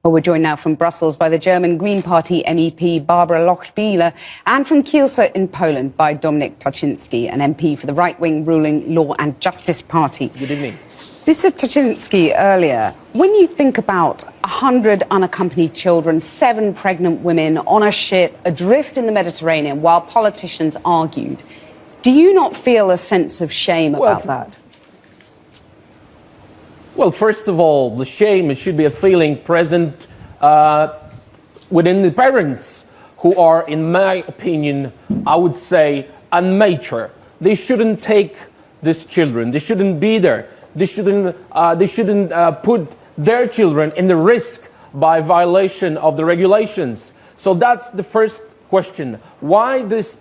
Well, we're joined now from Brussels by the German Green Party MEP Barbara Lochbihler and from Kielce in Poland by Dominik Tarczyński, an MP for the right-wing ruling Law and Justice Party. Good evening. Mr. Tarczyński, earlier, when you think about 100 unaccompanied children, 7 pregnant women on a ship adrift in the Mediterranean while politicians argued, do you not feel a sense of shame about that? Well, first of all, the shame, it should be a feeling present within the parents who are, in my opinion, I would say, unmature. They shouldn't take these children. They shouldn't be there. They shouldn't put their children in the risk by violation of the regulations. So that's the first question. Why these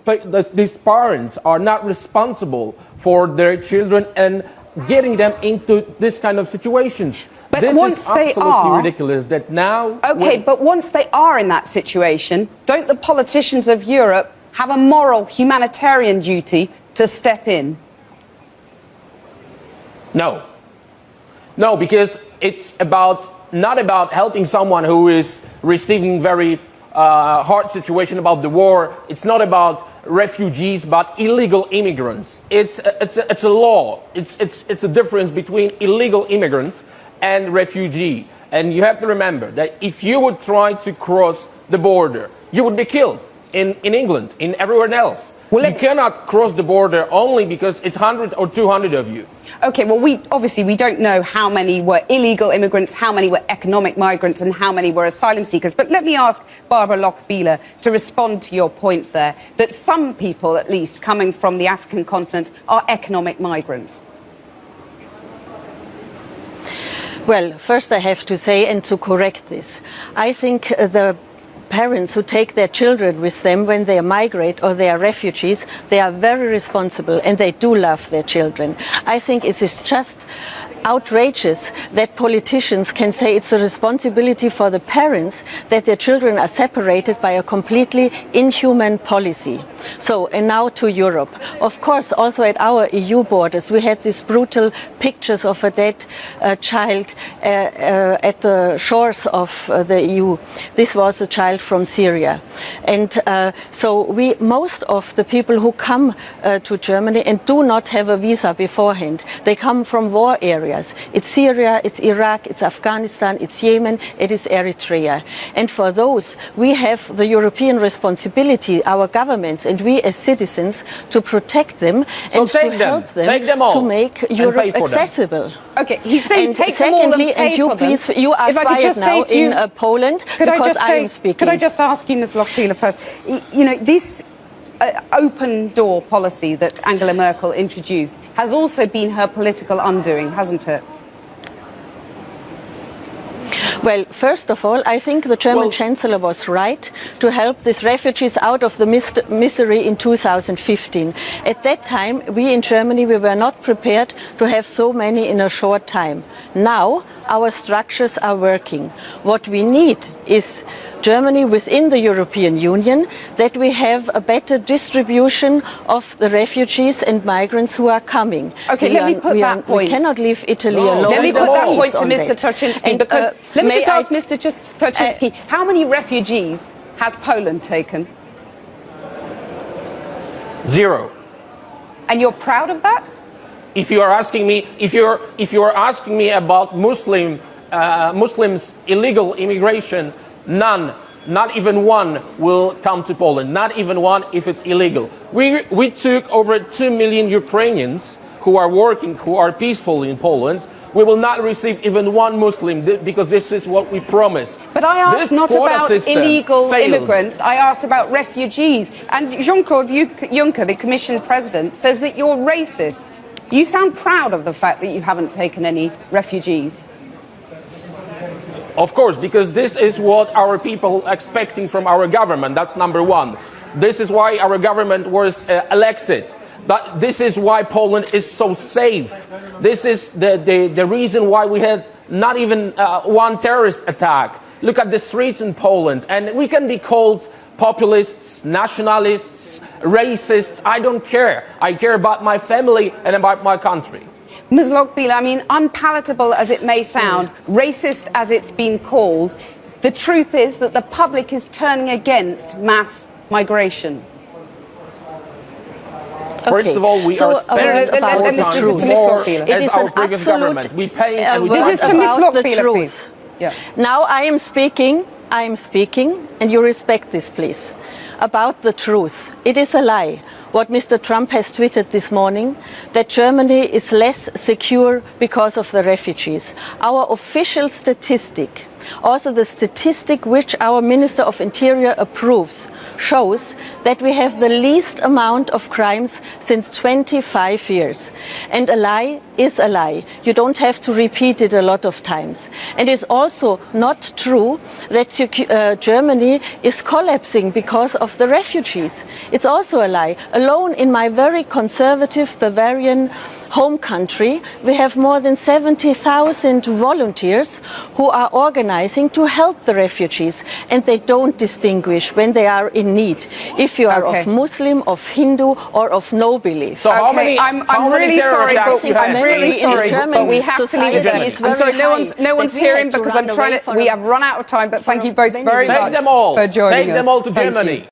parents are not responsible for their children and getting them into this kind of situations. But this once is they absolutely are, ridiculous that now... Okay, but once they are in that situation, don't the politicians of Europe have a moral humanitarian duty to step in? No. No, because it's not about helping someone who is receiving very hard situation about the war. It's not about refugees, but illegal immigrants. It's a law. It's a difference between illegal immigrant and refugee. And you have to remember that if you would try to cross the border, you would be killed in England, in everywhere else. Well, you cannot cross the border only because it's 100 or 200 of you. Okay, well, we don't know how many were illegal immigrants, how many were economic migrants, and how many were asylum seekers. But let me ask Barbara Lochbihler to respond to your point there, that some people, at least, coming from the African continent are economic migrants. Well, first I have to say, and to correct this, I think the parents who take their children with them when they migrate or they are refugees, they are very responsible and they do love their children. I think it is just outrageous that politicians can say it's a responsibility for the parents that their children are separated by a completely inhuman policy. So, and now to Europe. Of course, also at our EU borders, we had these brutal pictures of a dead child at the shores of the EU. This was a child from Syria. And so most of the people who come to Germany and do not have a visa beforehand, they come from war areas. It's Syria, it's Iraq, it's Afghanistan, it's Yemen, it is Eritrea. And for those, we have the European responsibility, our governments and we as citizens, to protect them and to help them to make Europe accessible. Okay, he's saying and take secondly, them all and pay and you for them. please, you are quiet now in Poland because I am speaking. Could I just ask you, Ms. Lochbihler, first, you know, this open door policy that Angela Merkel introduced has also been her political undoing, hasn't it? Well, first of all, I think the German Chancellor was right to help these refugees out of the misery in 2015. At that time, we in Germany, we were not prepared to have so many in a short time. Now, our structures are working. What we need is Germany within the European Union, that we have a better distribution of the refugees and migrants who are coming. Okay, let me put that point. We cannot leave Italy alone. Let me put that point to Mr. Tarczyński, because let me just ask Mr. Tarczyński, how many refugees has Poland taken? 0. And you're proud of that? If you are asking me, if you are asking me about Muslims illegal immigration, none, not even one, will come to Poland. Not even one if it's illegal. We took over 2 million Ukrainians who are working, who are peaceful in Poland. We will not receive even one Muslim because this is what we promised. But I asked not about illegal immigrants, I asked about refugees. And Jean-Claude Juncker, the Commission President, says that you're racist. You sound proud of the fact that you haven't taken any refugees. Of course, because this is what our people are expecting from our government. That's number one. This is why our government was elected. But this is why Poland is so safe. This is the reason why we had not even one terrorist attack. Look at the streets in Poland. And we can be called populists, nationalists, racists. I don't care. I care about my family and about my country. Ms. Lochbihler, I mean, unpalatable as it may sound, racist as it's been called, The truth is that the public is turning against mass migration. First of all, we are spending let more me time listen to Ms. Lockbeeler. It as is our an previous absolute, government. We pay and we This is to Ms. Lockbeeler, please. Yeah. Now I am speaking, and you respect this, please, about the truth. It is a lie, what Mr. Trump has tweeted this morning, that Germany is less secure because of the refugees. Our official statistic, also the statistic which our Minister of Interior approves, shows that we have the least amount of crimes since 25 years. And a lie is a lie. You don't have to repeat it a lot of times. And it's also not true that Germany is collapsing because of the refugees. It's also a lie. Alone in my very conservative Bavarian home country, we have more than 70,000 volunteers who are organizing to help the refugees, and they don't distinguish when they are in need, if you are of Muslim, of Hindu, or of no belief. So I'm really sorry, but we have to leave it there. I'm sorry, no one's hearing because I'm trying to. We have run out of time, but thank you both very much for joining us. Take them all to Germany.